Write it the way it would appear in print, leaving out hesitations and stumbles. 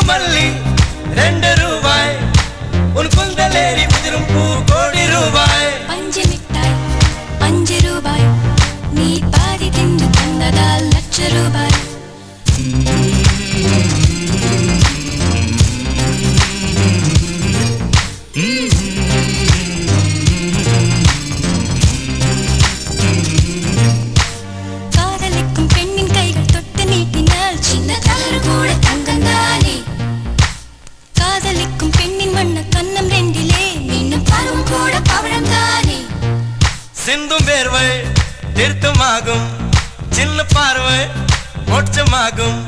மல்லி 2 ரூபாய் உன் குந்தலேறி உதிரும் பூ கோடி ரூபாய் பஞ்சு மிட்டாய் 5 ரூபாய் நீ பாதி தின்று தந்ததால் லட்ச ரூபாய் காதலிக்கும் பெண்ணின் கைகள் தொட்டு நீட்டினால் சின்ன தளர் கூட தங்கந்தானே காதலிக்கும் பெண்ணின் வண்ண கண்ணம் ரெண்டிலே மீண்டும் பருவம் கூட பவழம் தானே சிந்தும் வேர்வை திருத்தமாகும் சின்ன பார்வை மோட்சமாகும்